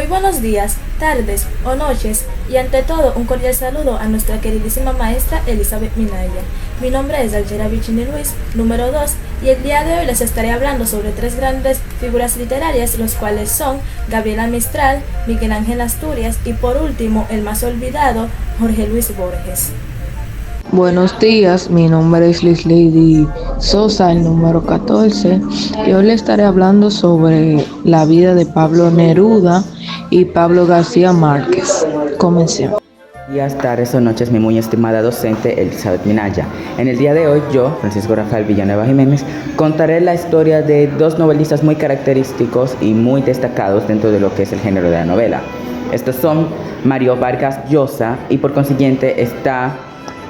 Muy buenos días, tardes o noches y ante todo un cordial saludo a nuestra queridísima maestra Elizabeth Minaya. Mi nombre es Algera Bichini Luis, número 2, y el día de hoy les estaré hablando sobre tres grandes figuras literarias, los cuales son Gabriela Mistral, Miguel Ángel Asturias y por último, el más olvidado, Jorge Luis Borges. Buenos días, mi nombre es Liz Lady Sosa, el número 14, y hoy le estaré hablando sobre la vida de Pablo Neruda y Pablo García Márquez. Comencemos. Días, tardes o noches, mi muy estimada docente Elizabeth Minaya. En el día de hoy, yo, Francisco Rafael Villanueva Jiménez, contaré la historia de dos novelistas muy característicos y muy destacados dentro de lo que es el género de la novela. Estos son Mario Vargas Llosa y por consiguiente está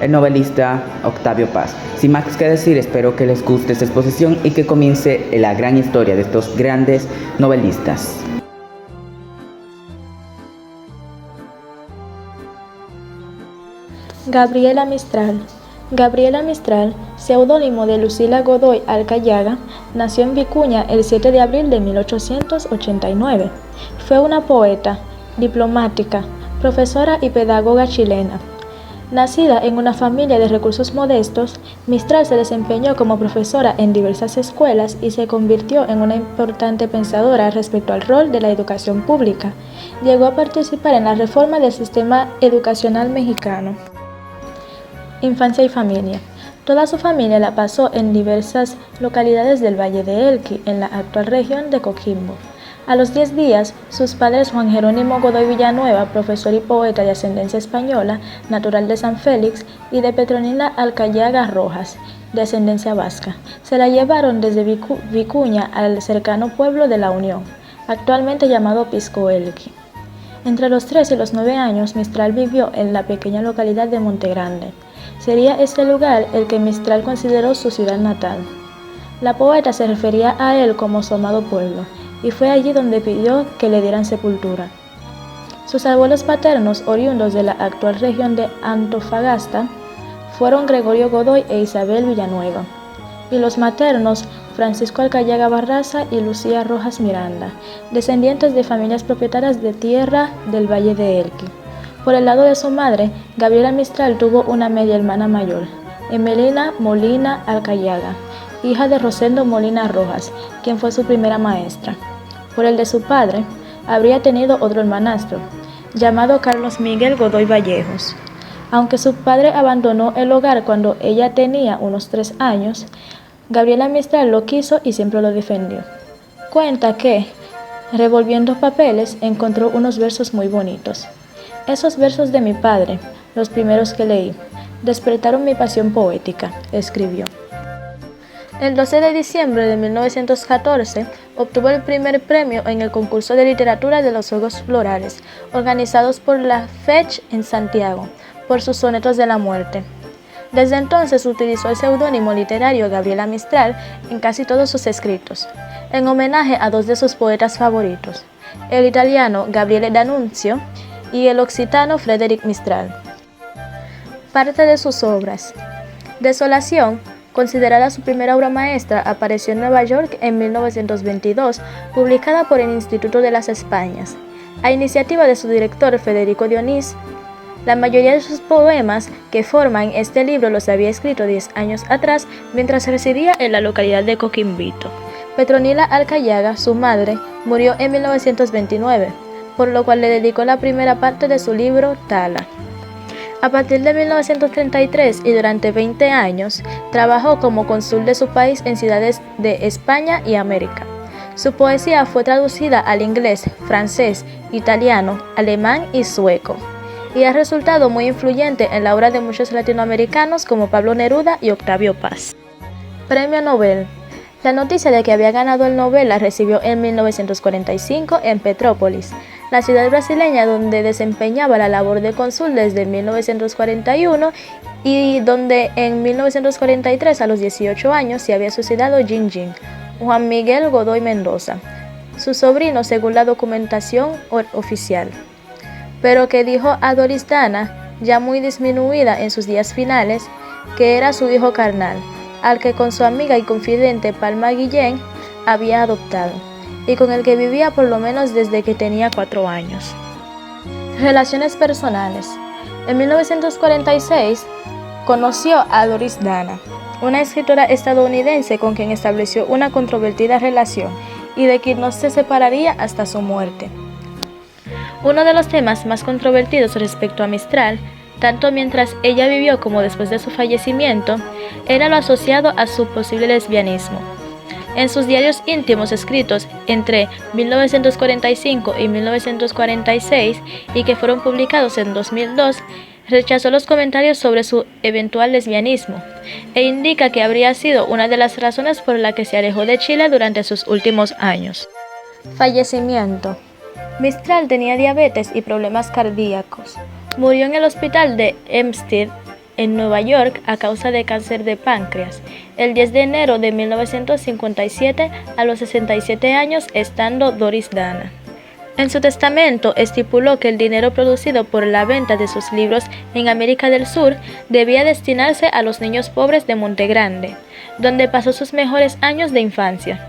el novelista Octavio Paz. Sin más que decir, espero que les guste esta exposición y que comience la gran historia de estos grandes novelistas. Gabriela Mistral. Gabriela Mistral, seudónimo de Lucila Godoy Alcayaga, nació en Vicuña el 7 de abril de 1889. Fue una poeta, diplomática, profesora y pedagoga chilena. Nacida en una familia de recursos modestos, Mistral se desempeñó como profesora en diversas escuelas y se convirtió en una importante pensadora respecto al rol de la educación pública. Llegó a participar en la reforma del sistema educacional mexicano. Infancia y familia. Toda su familia la pasó en diversas localidades del Valle de Elqui, en la actual región de Coquimbo. A los 10 días, sus padres Juan Jerónimo Godoy Villanueva, profesor y poeta de ascendencia española, natural de San Félix, y de Petronila Alcayaga Rojas, de ascendencia vasca, se la llevaron desde Vicuña al cercano pueblo de La Unión, actualmente llamado Pisco Elqui. Entre los 3 y los 9 años, Mistral vivió en la pequeña localidad de Montegrande. Sería este lugar el que Mistral consideró su ciudad natal. La poeta se refería a él como su amado pueblo, y fue allí donde pidió que le dieran sepultura. Sus abuelos paternos, oriundos de la actual región de Antofagasta, fueron Gregorio Godoy e Isabel Villanueva, y los maternos, Francisco Alcayaga Barraza y Lucía Rojas Miranda, descendientes de familias propietarias de tierra del Valle de Elqui. Por el lado de su madre, Gabriela Mistral tuvo una media hermana mayor, Emelina Molina Alcayaga, hija de Rosendo Molina Rojas, quien fue su primera maestra. Por el de su padre, habría tenido otro hermanastro, llamado Carlos Miguel Godoy Vallejos. Aunque su padre abandonó el hogar cuando ella tenía unos 3 años, Gabriela Mistral lo quiso y siempre lo defendió. Cuenta que, revolviendo papeles, encontró unos versos muy bonitos. Esos versos de mi padre, los primeros que leí, despertaron mi pasión poética, escribió. El 12 de diciembre de 1914 obtuvo el primer premio en el concurso de literatura de los Juegos Florales, organizados por la FECH en Santiago, por sus sonetos de la muerte. Desde entonces utilizó el seudónimo literario Gabriela Mistral en casi todos sus escritos, en homenaje a 2 de sus poetas favoritos, el italiano Gabriele D'Annunzio y el occitano Frédéric Mistral. Parte de sus obras. Desolación, considerada su primera obra maestra, apareció en Nueva York en 1922, publicada por el Instituto de las Españas, a iniciativa de su director Federico Dionís. La mayoría de sus poemas que forman este libro los había escrito 10 años atrás mientras residía en la localidad de Coquimbito. Petronila Alcayaga, su madre, murió en 1929, por lo cual le dedicó la primera parte de su libro Tala. A partir de 1933 y durante 20 años, trabajó como cónsul de su país en ciudades de España y América. Su poesía fue traducida al inglés, francés, italiano, alemán y sueco, y ha resultado muy influyente en la obra de muchos latinoamericanos como Pablo Neruda y Octavio Paz. Premio Nobel. La noticia de que había ganado el Nobel la recibió en 1945 en Petrópolis, la ciudad brasileña donde desempeñaba la labor de cónsul desde 1941 y donde en 1943 a los 18 años se había suicidado Gin, Juan Miguel Godoy Mendoza, su sobrino según la documentación oficial, pero que dijo a Doris Dana, ya muy disminuida en sus días finales, que era su hijo carnal, al que con su amiga y confidente Palma Guillén había adoptado. y con el que vivía por lo menos desde que tenía 4 años. Relaciones personales. En 1946 conoció a Doris Dana, una escritora estadounidense con quien estableció una controvertida relación y de quien no se separaría hasta su muerte. Uno de los temas más controvertidos respecto a Mistral, tanto mientras ella vivió como después de su fallecimiento, era lo asociado a su posible lesbianismo. En sus diarios íntimos escritos entre 1945 y 1946 y que fueron publicados en 2002, rechazó los comentarios sobre su eventual lesbianismo e indica que habría sido una de las razones por la que se alejó de Chile durante sus últimos años. Fallecimiento. Mistral tenía diabetes y problemas cardíacos. Murió en el hospital de Hempstead, en Nueva York, a causa de cáncer de páncreas, el 10 de enero de 1957 a los 67 años, estando Doris Dana. En su testamento estipuló que el dinero producido por la venta de sus libros en América del Sur debía destinarse a los niños pobres de Monte Grande, donde pasó sus mejores años de infancia,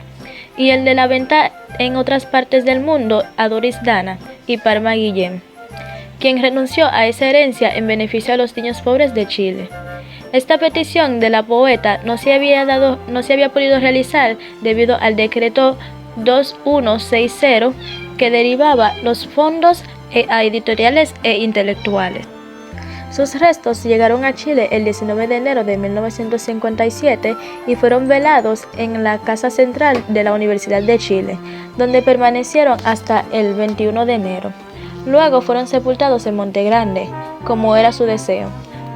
y el de la venta en otras partes del mundo a Doris Dana y Parma Guillén, quien renunció a esa herencia en beneficio a los niños pobres de Chile. Esta petición de la poeta no se había podido realizar debido al decreto 2160 que derivaba los fondos a editoriales e intelectuales. Sus restos llegaron a Chile el 19 de enero de 1957 y fueron velados en la Casa Central de la Universidad de Chile, donde permanecieron hasta el 21 de enero. Luego fueron sepultados en Monte Grande, como era su deseo.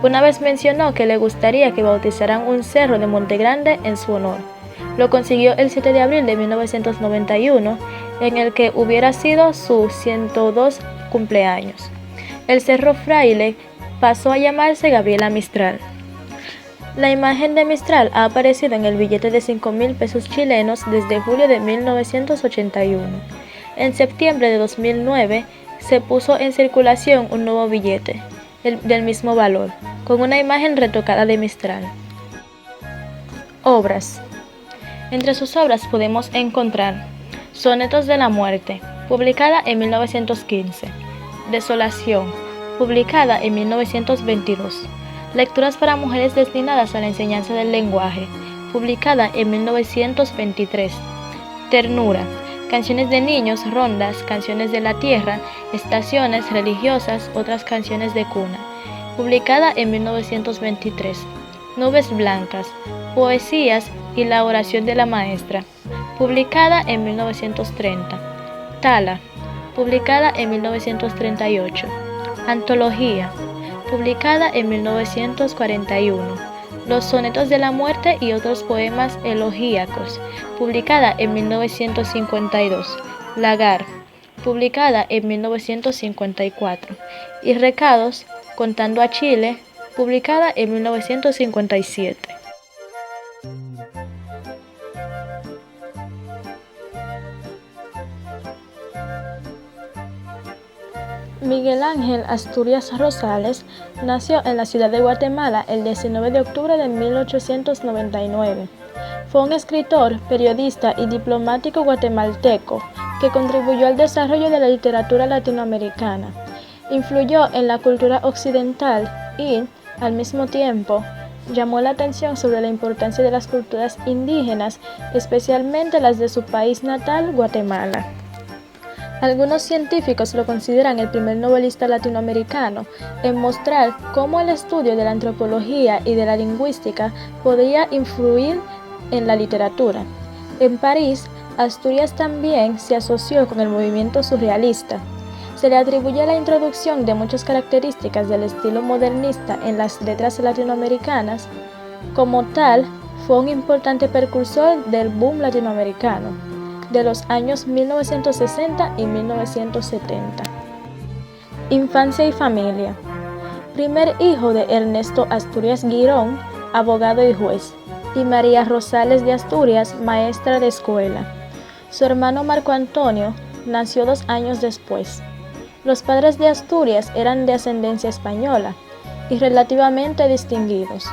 Una vez mencionó que le gustaría que bautizaran un cerro de Monte Grande en su honor. Lo consiguió el 7 de abril de 1991, en el que hubiera sido su 102 cumpleaños. El Cerro Fraile pasó a llamarse Gabriela Mistral. La imagen de Mistral ha aparecido en el billete de 5.000 pesos chilenos desde julio de 1981. En septiembre de 2009 se puso en circulación un nuevo billete, del mismo valor, con una imagen retocada de Mistral. Obras. Entre sus obras podemos encontrar Sonetos de la Muerte, publicada en 1915, Desolación, publicada en 1922, Lecturas para mujeres destinadas a la enseñanza del lenguaje, publicada en 1923, Ternura, Canciones de niños, rondas, canciones de la tierra, estaciones religiosas, otras canciones de cuna, publicada en 1923, Nubes blancas, poesías y la oración de la maestra, publicada en 1930, Tala, publicada en 1938, Antología, publicada en 1941, Los sonetos de la muerte y otros poemas elegíacos, publicada en 1952, Lagar, publicada en 1954, y Recados, contando a Chile, publicada en 1957. Miguel Ángel Asturias Rosales nació en la ciudad de Guatemala el 19 de octubre de 1899. Fue un escritor, periodista y diplomático guatemalteco que contribuyó al desarrollo de la literatura latinoamericana. Influyó en la cultura occidental y, al mismo tiempo, llamó la atención sobre la importancia de las culturas indígenas, especialmente las de su país natal, Guatemala. Algunos científicos lo consideran el primer novelista latinoamericano en mostrar cómo el estudio de la antropología y de la lingüística podía influir en la literatura. En París, Asturias también se asoció con el movimiento surrealista. Se le atribuye la introducción de muchas características del estilo modernista en las letras latinoamericanas. Como tal, fue un importante precursor del boom latinoamericano de los años 1960 y 1970. Infancia y familia. Primer hijo de Ernesto Asturias Girón, abogado y juez, y María Rosales de Asturias, maestra de escuela. Su hermano Marco Antonio nació 2 años después. Los padres de Asturias eran de ascendencia española y relativamente distinguidos.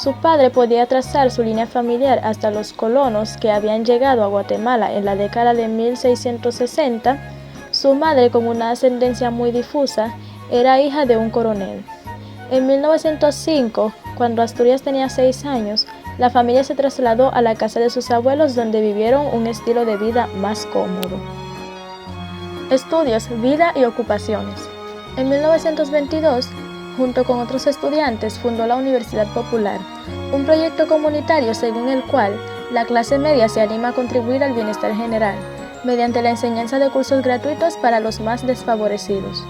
Su padre podía trazar su línea familiar hasta los colonos que habían llegado a Guatemala en la década de 1660. Su madre, con una ascendencia muy difusa, era hija de un coronel. En 1905, cuando Asturias tenía 6 años, la familia se trasladó a la casa de sus abuelos, donde vivieron un estilo de vida más cómodo. Estudios, vida y ocupaciones. En 1922, junto con otros estudiantes, fundó la Universidad Popular, un proyecto comunitario según el cual la clase media se anima a contribuir al bienestar general, mediante la enseñanza de cursos gratuitos para los más desfavorecidos.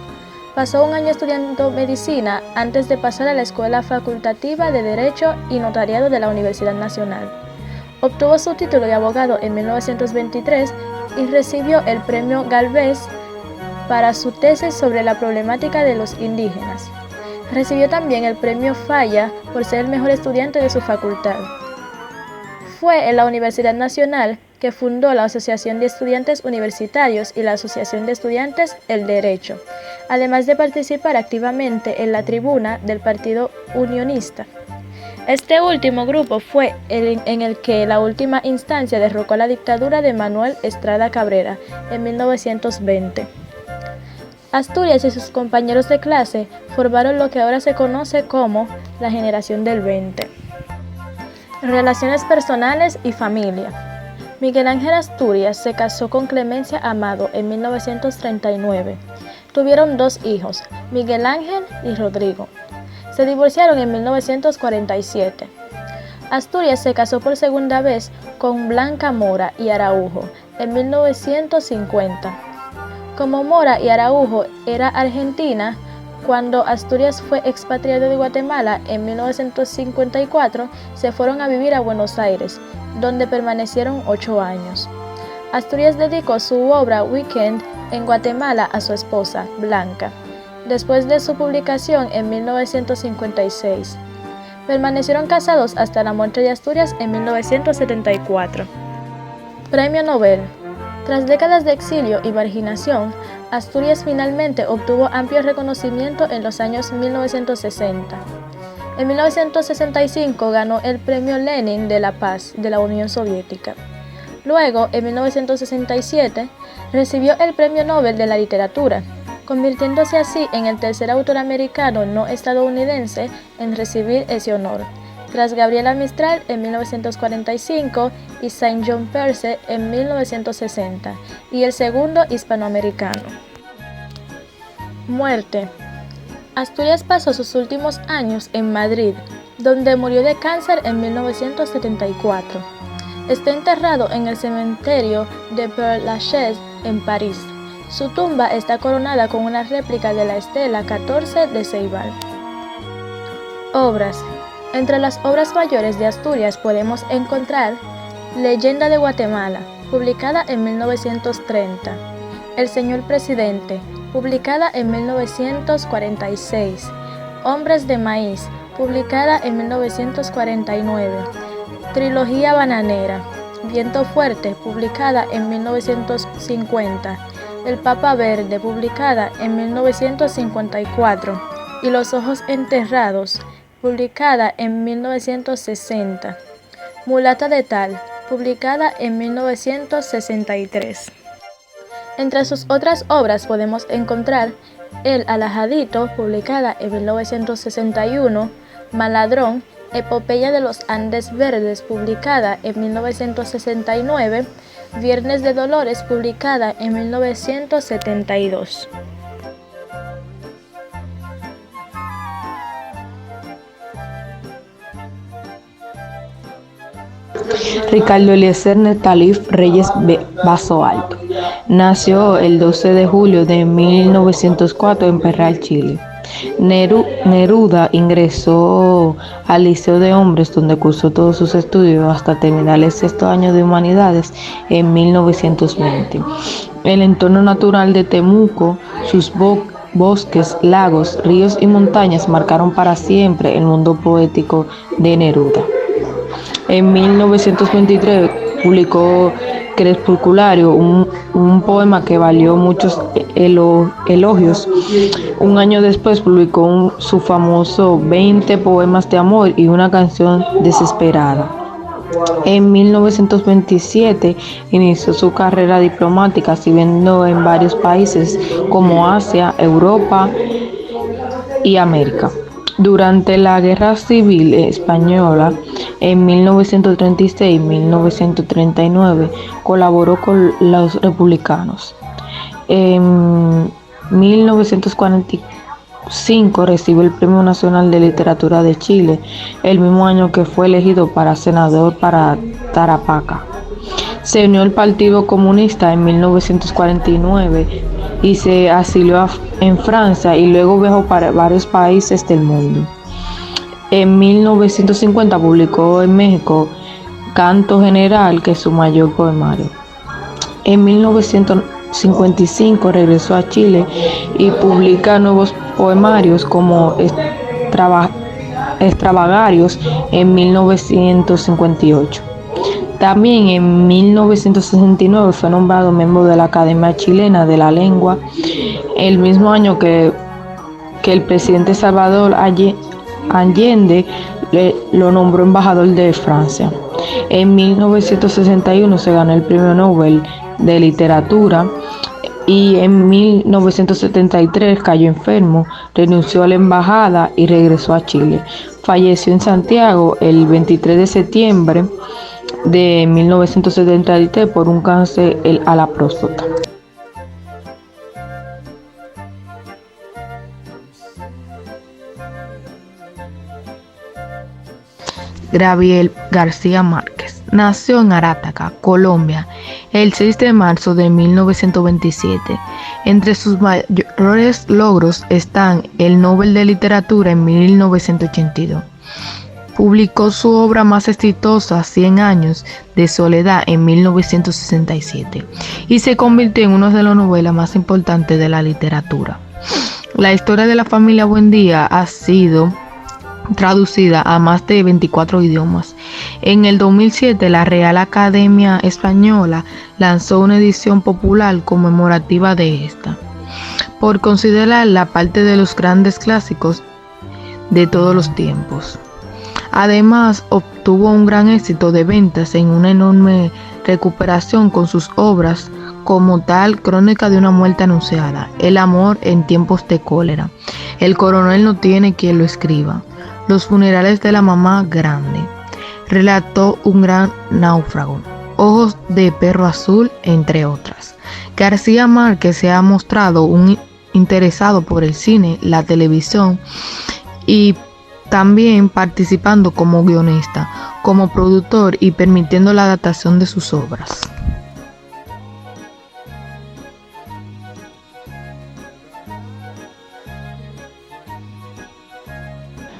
Pasó un año estudiando medicina antes de pasar a la Escuela Facultativa de Derecho y Notariado de la Universidad Nacional. Obtuvo su título de abogado en 1923 y recibió el Premio Galvez para su tesis sobre la problemática de los indígenas. Recibió también el Premio Falla por ser el mejor estudiante de su facultad. Fue en la Universidad Nacional que fundó la Asociación de Estudiantes Universitarios y la Asociación de Estudiantes El Derecho, además de participar activamente en la tribuna del Partido Unionista. Este último grupo fue en el que la última instancia derrocó la dictadura de Manuel Estrada Cabrera en 1920. Asturias y sus compañeros de clase formaron lo que ahora se conoce como la generación del 20. Relaciones personales y familia. Miguel Ángel Asturias se casó con Clemencia Amado en 1939. Tuvieron 2 hijos, Miguel Ángel y Rodrigo. Se divorciaron en 1947. Asturias se casó por segunda vez con Blanca Mora y Araujo en 1950. Como Mora y Araujo era argentina, cuando Asturias fue expatriado de Guatemala en 1954, se fueron a vivir a Buenos Aires, donde permanecieron 8 años. Asturias dedicó su obra Weekend en Guatemala a su esposa, Blanca, después de su publicación en 1956. Permanecieron casados hasta la muerte de Asturias en 1974. Premio Nobel. Tras décadas de exilio y marginación, Asturias finalmente obtuvo amplio reconocimiento en los años 1960. En 1965 ganó el Premio Lenin de la Paz de la Unión Soviética. Luego, en 1967, recibió el Premio Nobel de la Literatura, convirtiéndose así en el tercer autor americano no estadounidense en recibir ese honor, tras Gabriela Mistral en 1945 y Saint John Perse en 1960, y el segundo hispanoamericano. Muerte. Asturias pasó sus últimos años en Madrid, donde murió de cáncer en 1974. Está enterrado en el cementerio de Père Lachaise en París. Su tumba está coronada con una réplica de la estela 14 de Ceibal. Obras. Entre las obras mayores de Asturias podemos encontrar Leyenda de Guatemala, publicada en 1930, El Señor Presidente, publicada en 1946, Hombres de Maíz, publicada en 1949, Trilogía Bananera, Viento Fuerte, publicada en 1950, El Papa Verde, publicada en 1954, y Los Ojos Enterrados, publicada en 1960, Mulata de Tal, publicada en 1963. Entre sus otras obras podemos encontrar El Alajadito, publicada en 1961, Maladrón, Epopeya de los Andes Verdes, publicada en 1969, Viernes de Dolores, publicada en 1972. Ricardo Eliezer Netalif Reyes Vaso Alto nació el 12 de julio de 1904 en Parral, Chile. Neruda ingresó al Liceo de Hombres, donde cursó todos sus estudios hasta terminar el 6º año de Humanidades en 1920. El entorno natural de Temuco, sus bosques, lagos, ríos y montañas marcaron para siempre el mundo poético de Neruda. En 1923 publicó Crepusculario, un poema que valió muchos elogios. Un año después publicó su famoso 20 poemas de amor y una canción desesperada. En 1927 inició su carrera diplomática, sirviendo en varios países como Asia, Europa y América. Durante la Guerra Civil Española, en 1936-1939, colaboró con los republicanos. En 1945 recibió el Premio Nacional de Literatura de Chile, el mismo año que fue elegido para senador para Tarapacá. Se unió al Partido Comunista en 1949 y se asilió en Francia y luego viajó para varios países del mundo. En 1950 publicó en México Canto General, que es su mayor poemario. En 1955 regresó a Chile y publica nuevos poemarios como Extravagarios en 1958. También en 1969 fue nombrado miembro de la Academia Chilena de la Lengua, el mismo año que el presidente Salvador Allende lo nombró embajador de Francia. En 1961 se ganó el Premio Nobel de Literatura y en 1973 cayó enfermo, renunció a la embajada y regresó a Chile. Falleció en Santiago el 23 de septiembre de 1973 por un cáncer a la próstata. Gabriel García Márquez nació en Arataca, Colombia, el 6 de marzo de 1927. Entre sus mayores logros están el Nobel de Literatura en 1982. Publicó su obra más exitosa, 100 años de soledad, en 1967 y se convirtió en una de las novelas más importantes de la literatura. La historia de la familia Buendía ha sido traducida a más de 24 idiomas. En el 2007, la Real Academia Española lanzó una edición popular conmemorativa de esta, por considerarla parte de los grandes clásicos de todos los tiempos. Además, obtuvo un gran éxito de ventas en una enorme recuperación con sus obras como tal Crónica de una muerte anunciada, El amor en tiempos de cólera, El coronel no tiene quien lo escriba, Los funerales de la mamá grande, Relató un gran náufrago, Ojos de perro azul, entre otras. García Márquez se ha mostrado un interesado por el cine, la televisión y también participando como guionista, como productor y permitiendo la adaptación de sus obras.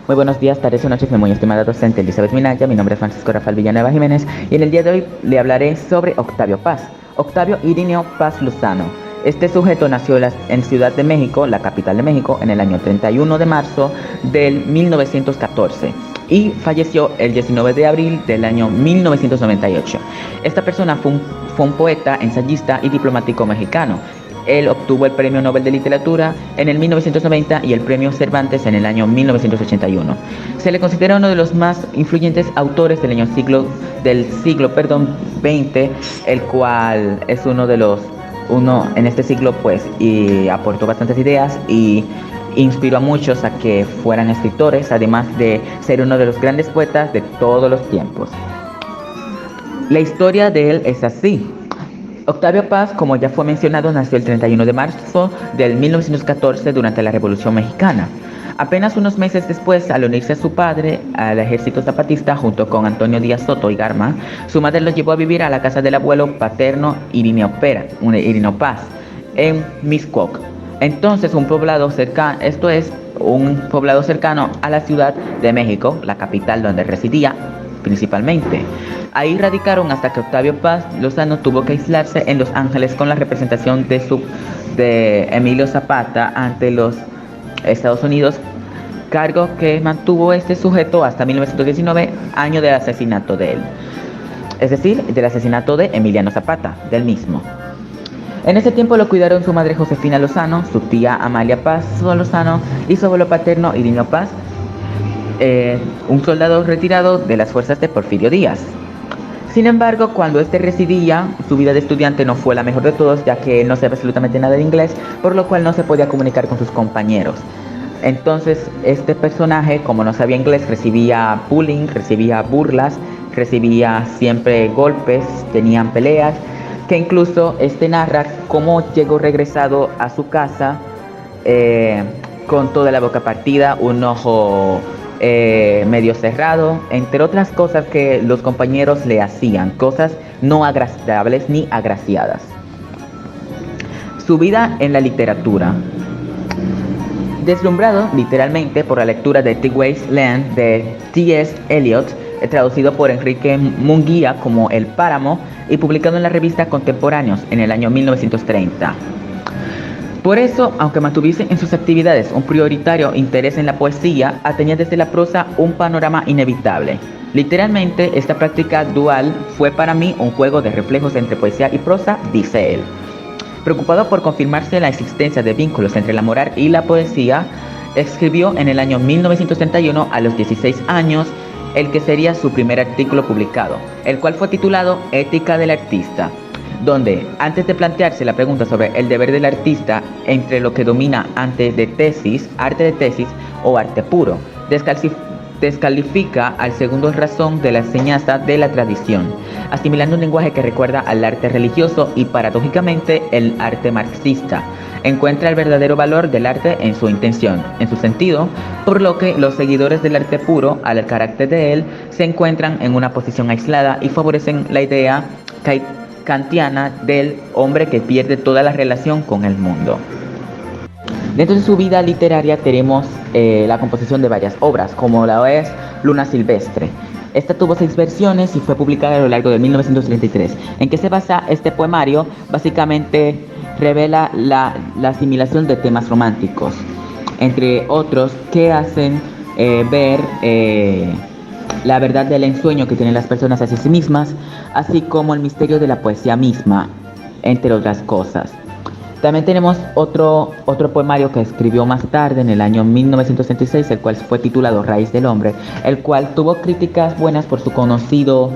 Muy buenos días, tardes o noches, mi muy estimada docente Elizabeth Minaya. Mi nombre es Francisco Rafael Villanueva Jiménez y en el día de hoy le hablaré sobre Octavio Paz. Octavio Irineo Paz Luzano. Este sujeto nació en Ciudad de México, la capital de México, en el año 31 de marzo del 1914 y falleció el 19 de abril del año 1998. Esta persona fue un poeta, ensayista y diplomático mexicano. Él obtuvo el Premio Nobel de Literatura en el 1990 y el Premio Cervantes en el año 1981. Se le considera uno de los más influyentes autores del siglo XX, el cual es uno en este siglo pues y aportó bastantes ideas y inspiró a muchos a que fueran escritores, además de ser uno de los grandes poetas de todos los tiempos. La historia de él es así. Octavio Paz, como ya fue mencionado, nació el 31 de marzo del 1914 durante la Revolución Mexicana. Apenas unos meses después, al unirse a su padre al ejército zapatista junto con Antonio Díaz Soto y Garma, su madre lo llevó a vivir a la casa del abuelo paterno Irineo Paz, en Mixcoac. Entonces, un poblado cercano a la Ciudad de México, la capital donde residía principalmente. Ahí radicaron hasta que Octavio Paz Lozano tuvo que aislarse en Los Ángeles con la representación de Emilio Zapata ante los Estados Unidos, cargo que mantuvo este sujeto hasta 1919, año del asesinato de él, es decir, del asesinato de Emiliano Zapata, del mismo. En ese tiempo lo cuidaron su madre Josefina Lozano, su tía Amalia Paz Lozano y su abuelo paterno Irineo Paz, un soldado retirado de las fuerzas de Porfirio Díaz. Sin embargo, cuando este residía, su vida de estudiante no fue la mejor de todos, ya que él no sabía absolutamente nada de inglés, por lo cual no se podía comunicar con sus compañeros. Entonces, este personaje, como no sabía inglés, recibía bullying, recibía burlas, recibía siempre golpes, tenían peleas, que incluso narra cómo llegó regresado a su casa con toda la boca partida, un ojo medio cerrado, entre otras cosas que los compañeros le hacían, cosas no agradables ni agraciadas. Su vida en la literatura. Deslumbrado literalmente por la lectura de The Wasteland de T.S. Eliot, traducido por Enrique Munguía como El Páramo y publicado en la revista Contemporáneos en el año 1930. Por eso, aunque mantuviese en sus actividades un prioritario interés en la poesía, tenía desde la prosa un panorama inevitable. Literalmente, esta práctica dual fue para mí un juego de reflejos entre poesía y prosa, dice él. Preocupado por confirmarse la existencia de vínculos entre la moral y la poesía, escribió en el año 1931, a los 16 años, el que sería su primer artículo publicado, el cual fue titulado Ética del Artista, donde, antes de plantearse la pregunta sobre el deber del artista entre lo que domina arte de tesis o arte puro, descalifica al segundo razón de la enseñanza de la tradición, asimilando un lenguaje que recuerda al arte religioso y, paradójicamente, el arte marxista. Encuentra el verdadero valor del arte en su intención, en su sentido, por lo que los seguidores del arte puro, al carácter de él, se encuentran en una posición aislada y favorecen la idea kantiana del hombre que pierde toda la relación con el mundo. Dentro de su vida literaria tenemos la composición de varias obras, como la es Luna Silvestre. Esta tuvo 6 versiones y fue publicada a lo largo de 1933. ¿En qué se basa este poemario? Básicamente revela la asimilación de temas románticos, entre otros que hacen ver la verdad del ensueño que tienen las personas hacia sí mismas, así como el misterio de la poesía misma, entre otras cosas. También tenemos otro poemario que escribió más tarde, en el año 1966, el cual fue titulado Raíz del Hombre, el cual tuvo críticas buenas por su conocido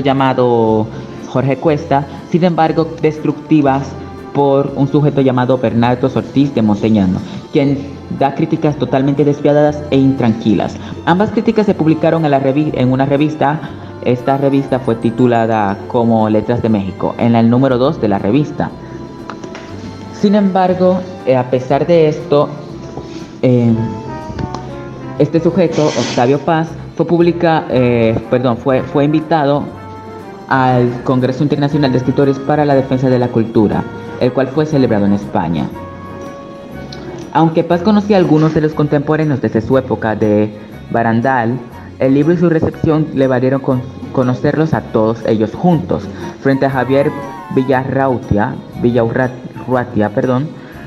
llamado Jorge Cuesta, sin embargo destructivas por un sujeto llamado Bernardo Ortiz de Monteñano, quien da críticas totalmente despiadadas e intranquilas. Ambas críticas se publicaron en una revista. Esta revista fue titulada como Letras de México, en el número 2 de la revista. Sin embargo, a pesar de esto, este sujeto, Octavio Paz, fue invitado al Congreso Internacional de Escritores para la Defensa de la Cultura, el cual fue celebrado en España. Aunque Paz conocía a algunos de los contemporáneos desde su época de barandal, el libro y su recepción le valieron conocerlos a todos ellos juntos, frente a Javier Villaurrutia,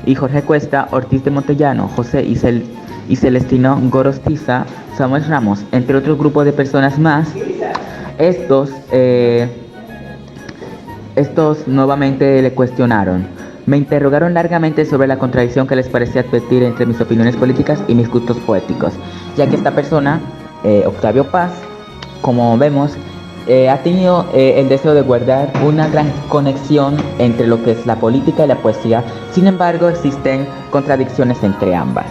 y Jorge Cuesta, Ortiz de Montellano, José y Celestino Gorostiza, Samuel Ramos, entre otro grupo de personas más. Estos nuevamente le cuestionaron. Me interrogaron largamente sobre la contradicción que les parecía advertir entre mis opiniones políticas y mis gustos poéticos, ya que esta persona, Octavio Paz, como vemos, ha tenido el deseo de guardar una gran conexión entre lo que es la política y la poesía. Sin embargo, existen contradicciones entre ambas.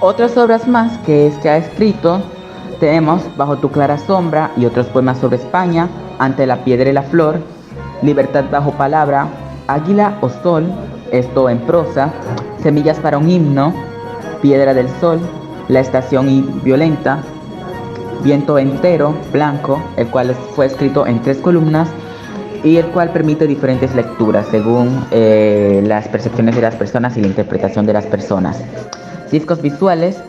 Otras obras más que ha escrito tenemos Bajo tu clara sombra y otros poemas sobre España, Ante la piedra y la flor, Libertad bajo palabra, Águila o Sol, esto en prosa, Semillas para un himno, Piedra del Sol, La estación violenta, Viento entero, blanco, el cual fue escrito en 3 columnas y el cual permite diferentes lecturas según las percepciones de las personas y la interpretación de las personas. Discos visuales,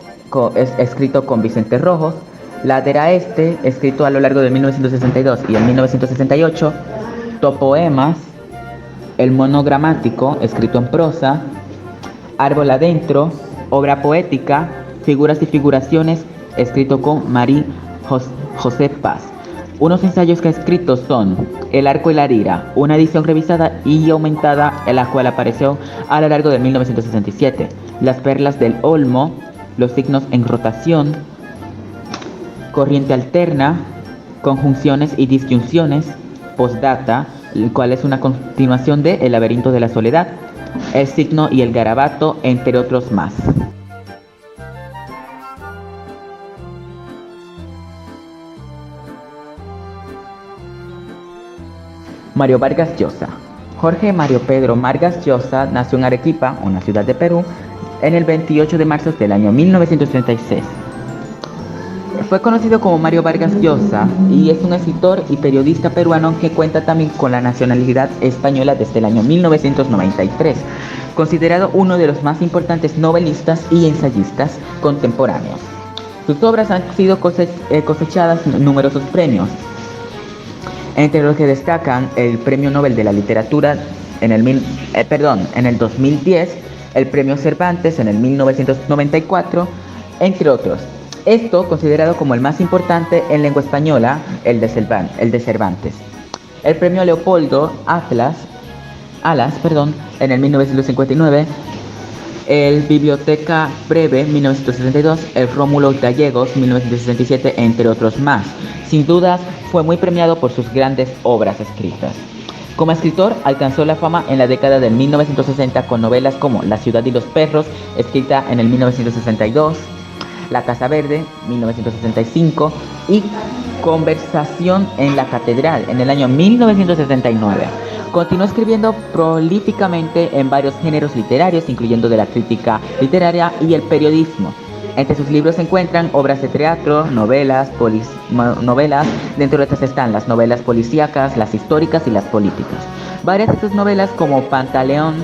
es escrito con Vicente Rojos. Ladera Este, escrito a lo largo de 1962 y en 1968. Topoemas, el monogramático, escrito en prosa. Árbol adentro, obra poética, Figuras y figuraciones, escrito con María José Paz. Unos ensayos que ha escrito son El arco y la lira, una edición revisada y aumentada en la cual apareció a lo largo de 1967, Las perlas del olmo, Los signos en rotación, Corriente alterna, Conjunciones y disyunciones, Postdata, el cual es una continuación de El laberinto de la soledad, El signo y el garabato, entre otros más. Mario Vargas Llosa. Jorge Mario Pedro Vargas Llosa nació en Arequipa, una ciudad de Perú, en el 28 de marzo del año 1936. Fue conocido como Mario Vargas Llosa y es un escritor y periodista peruano que cuenta también con la nacionalidad española desde el año 1993, considerado uno de los más importantes novelistas y ensayistas contemporáneos. Sus obras han sido cosechadas numerosos premios, entre los que destacan el Premio Nobel de la Literatura en el 2010, el Premio Cervantes en el 1994, entre otros. Esto considerado como el más importante en lengua española, el de Cervantes. El Premio Leopoldo Alas, en el 1959, el Biblioteca Breve 1962, el Rómulo Gallegos 1967, entre otros más. Sin dudas, fue muy premiado por sus grandes obras escritas. Como escritor, alcanzó la fama en la década del 1960 con novelas como La ciudad y los perros, escrita en el 1962, La casa verde, 1965, y Conversación en la catedral, en el año 1969. Continuó escribiendo prolíficamente en varios géneros literarios, incluyendo de la crítica literaria y el periodismo. Entre sus libros se encuentran obras de teatro, novelas, dentro de estas están las novelas policíacas, las históricas y las políticas. Varias de sus novelas como Pantaleón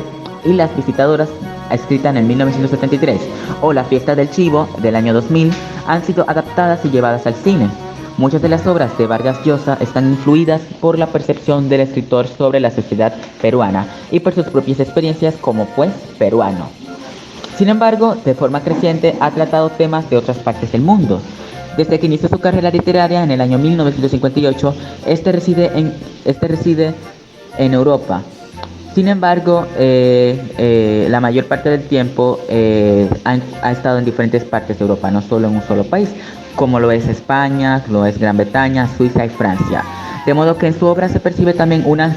y Las visitadoras, escrita en el 1973, o La fiesta del chivo, del año 2000, han sido adaptadas y llevadas al cine. Muchas de las obras de Vargas Llosa están influidas por la percepción del escritor sobre la sociedad peruana y por sus propias experiencias como peruano. Sin embargo, de forma creciente ha tratado temas de otras partes del mundo. Desde que inició su carrera literaria en el año 1958, este reside en Europa. Sin embargo, la mayor parte del tiempo ha estado en diferentes partes de Europa, no solo en un solo país, como lo es España, lo es Gran Bretaña, Suiza y Francia. De modo que en su obra se percibe también una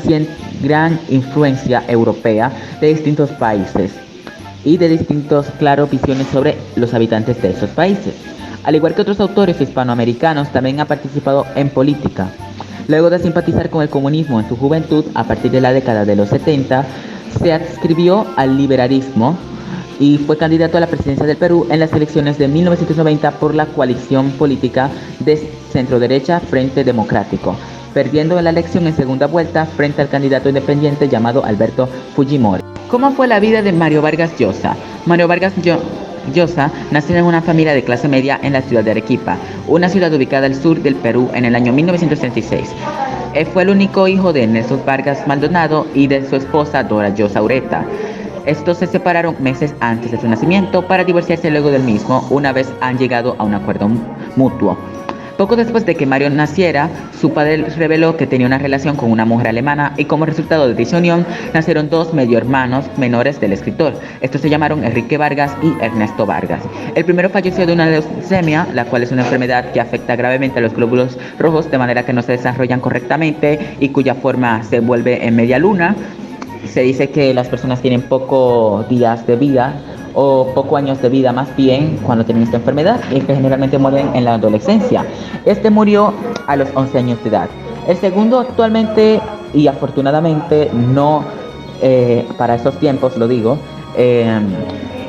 gran influencia europea de distintos países y de distintos, visiones sobre los habitantes de esos países. Al igual que otros autores hispanoamericanos, también ha participado en política. Luego de simpatizar con el comunismo en su juventud, a partir de la década de los 70, se adscribió al liberalismo y fue candidato a la presidencia del Perú en las elecciones de 1990 por la coalición política de centroderecha Frente Democrático, perdiendo la elección en segunda vuelta frente al candidato independiente llamado Alberto Fujimori. ¿Cómo fue la vida de Mario Vargas Llosa? Mario Vargas Llosa nació en una familia de clase media en la ciudad de Arequipa, una ciudad ubicada al sur del Perú en el año 1936. Él fue el único hijo de Nelson Vargas Maldonado y de su esposa Dora Llosa Ureta. Estos se separaron meses antes de su nacimiento para divorciarse luego del mismo, una vez han llegado a un acuerdo mutuo. Poco después de que Mario naciera, su padre reveló que tenía una relación con una mujer alemana y como resultado de dicha unión nacieron dos medio hermanos menores del escritor. Estos se llamaron Enrique Vargas y Ernesto Vargas. El primero falleció de una leucemia, la cual es una enfermedad que afecta gravemente a los glóbulos rojos de manera que no se desarrollan correctamente y cuya forma se vuelve en media luna. Se dice que las personas tienen pocos días de vida o pocos años de vida más bien cuando tienen esta enfermedad y que generalmente mueren en la adolescencia. Este murió a los 11 años de edad. El segundo actualmente y afortunadamente no, para esos tiempos lo digo,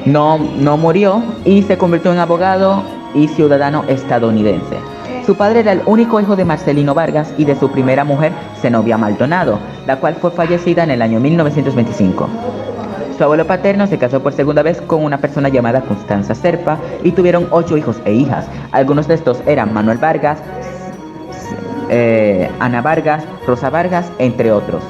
no murió y se convirtió en abogado y ciudadano estadounidense. Su padre era el único hijo de Marcelino Vargas y de su primera mujer, Zenobia Maldonado, la cual fue fallecida en el año 1925. Su abuelo paterno se casó por segunda vez con una persona llamada Constanza Serpa y tuvieron 8 hijos e hijas. Algunos de estos eran Manuel Vargas, Ana Vargas, Rosa Vargas, entre otros.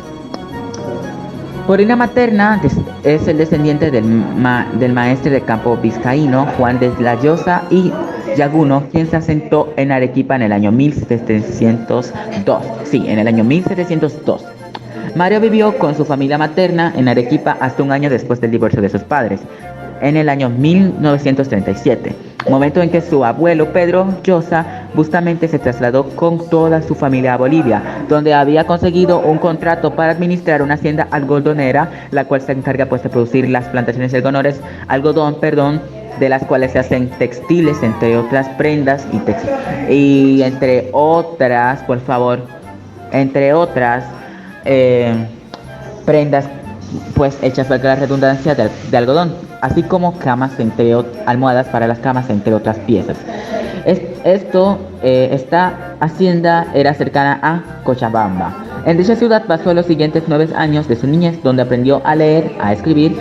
Por línea materna es el descendiente del maestre de campo vizcaíno Juan de la Llosa y Yaguno, quien se asentó en Arequipa en el año 1702. Sí, en el año 1702. Mario vivió con su familia materna en Arequipa hasta un año después del divorcio de sus padres, en el año 1937, momento en que su abuelo Pedro Llosa Bustamante se trasladó con toda su familia a Bolivia, donde había conseguido un contrato para administrar una hacienda algodonera, la cual se encarga pues de producir las plantaciones de algodón, de las cuales se hacen textiles, entre otras prendas y entre otras, por favor, entre otras prendas pues hechas, valga la redundancia, de algodón, así como camas, almohadas para las camas, entre otras piezas. Esta hacienda era cercana a Cochabamba. En dicha ciudad pasó los siguientes 9 años de su niñez, donde aprendió a leer, a escribir,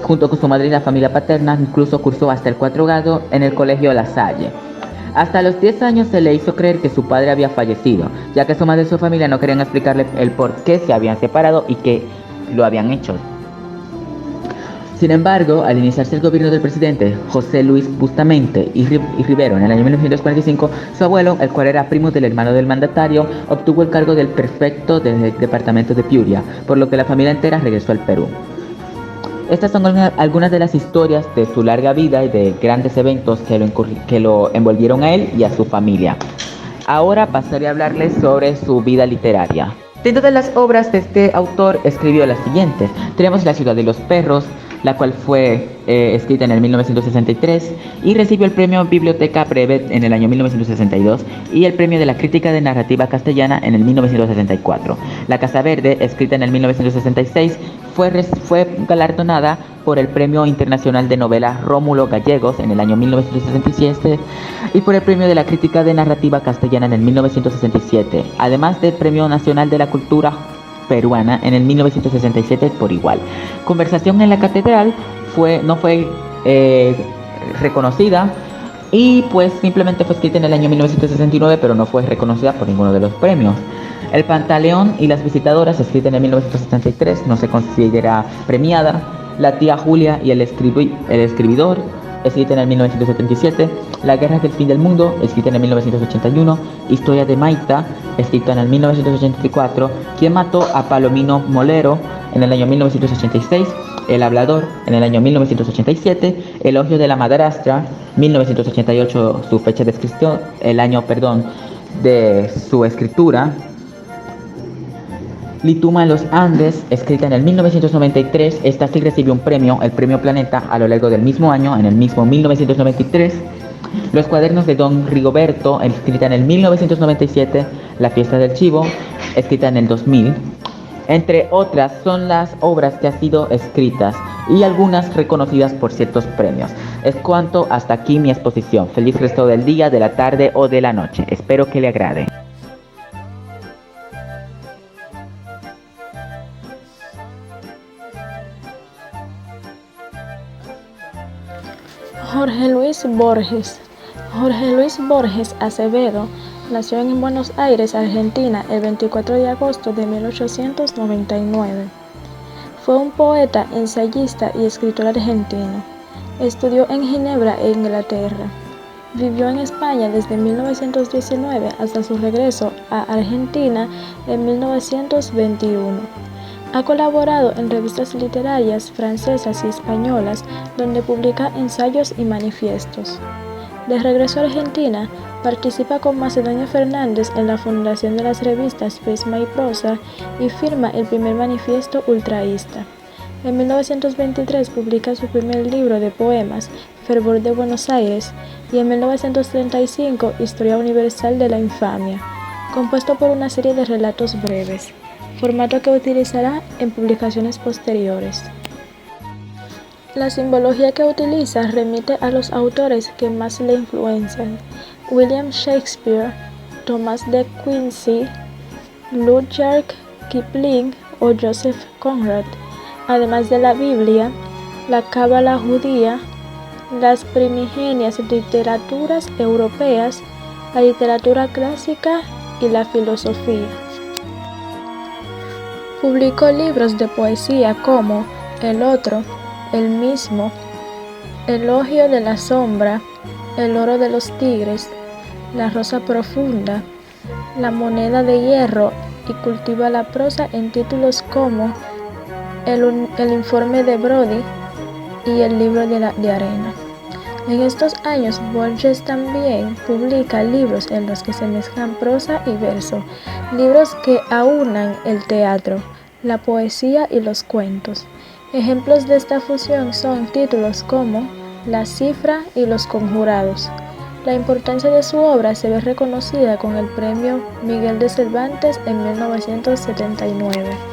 junto con su madre y la familia paterna. Incluso cursó hasta el 4º grado en el colegio La Salle. Hasta los 10 años se le hizo creer que su padre había fallecido, ya que su madre y su familia no querían explicarle el por qué se habían separado y qué lo habían hecho. Sin embargo, al iniciarse el gobierno del presidente José Luis Bustamante y Rivero en el año 1945, su abuelo, el cual era primo del hermano del mandatario, obtuvo el cargo del prefecto del departamento de Piura, por lo que la familia entera regresó al Perú. Estas son algunas de las historias de su larga vida y de grandes eventos que lo envolvieron a él y a su familia. Ahora pasaré a hablarles sobre su vida literaria. Dentro de las obras de este autor escribió las siguientes. Tenemos La ciudad de los perros, la cual fue escrita en el 1963 y recibió el premio Biblioteca Brevet en el año 1962 y el premio de la crítica de narrativa castellana en el 1964. La Casa Verde, escrita en el 1966, fue galardonada por el Premio Internacional de Novela Rómulo Gallegos en el año 1967 y por el Premio de la Crítica de Narrativa Castellana en el 1967, además del Premio Nacional de la Cultura Peruana en el 1967 por igual. Conversación en la Catedral no fue reconocida y pues simplemente fue escrita en el año 1969, pero no fue reconocida por ninguno de los premios. El Pantaleón y las visitadoras, escrita en el 1973, no se considera premiada. La tía Julia y el escribidor, escrita en el 1977. La guerra del fin del mundo, escrita en el 1981. Historia de Maita, escrita en el 1984. Quien mató a Palomino Molero, en el año 1986. El hablador, en el año 1987. Elogio de la madrastra, 1988, su fecha de inscripción, el año, de su escritura. Lituma en los Andes, escrita en el 1993, esta sí recibió un premio, el Premio Planeta, a lo largo del mismo año, en el mismo 1993. Los cuadernos de Don Rigoberto, escrita en el 1997. La fiesta del chivo, escrita en el 2000. Entre otras son las obras que han sido escritas y algunas reconocidas por ciertos premios. Es cuanto, hasta aquí mi exposición. Feliz resto del día, de la tarde o de la noche. Espero que le agrade. Jorge Luis Borges. Jorge Luis Borges Acevedo nació en Buenos Aires, Argentina, el 24 de agosto de 1899. Fue un poeta, ensayista y escritor argentino. Estudió en Ginebra e Inglaterra. Vivió en España desde 1919 hasta su regreso a Argentina en 1921. Ha colaborado en revistas literarias francesas y españolas, donde publica ensayos y manifiestos. De regreso a Argentina, participa con Macedonio Fernández en la fundación de las revistas Prisma y Prosa y firma el primer manifiesto ultraísta. En 1923 publica su primer libro de poemas, Fervor de Buenos Aires, y en 1935 Historia Universal de la Infamia, compuesto por una serie de relatos breves, formato que utilizará en publicaciones posteriores. La simbología que utiliza remite a los autores que más le influencian: William Shakespeare, Thomas de Quincey, Rudyard Kipling o Joseph Conrad, además de la Biblia, la Cábala judía, las primigenias literaturas europeas, la literatura clásica y la filosofía. Publicó libros de poesía como El otro, El mismo, Elogio de la sombra, El oro de los tigres, La rosa profunda, La moneda de hierro y cultiva la prosa en títulos como El informe de Brody y El libro de arena. En estos años, Borges también publica libros en los que se mezclan prosa y verso, libros que aunan el teatro, la poesía y los cuentos. Ejemplos de esta fusión son títulos como La cifra y Los conjurados. La importancia de su obra se ve reconocida con el premio Miguel de Cervantes en 1979.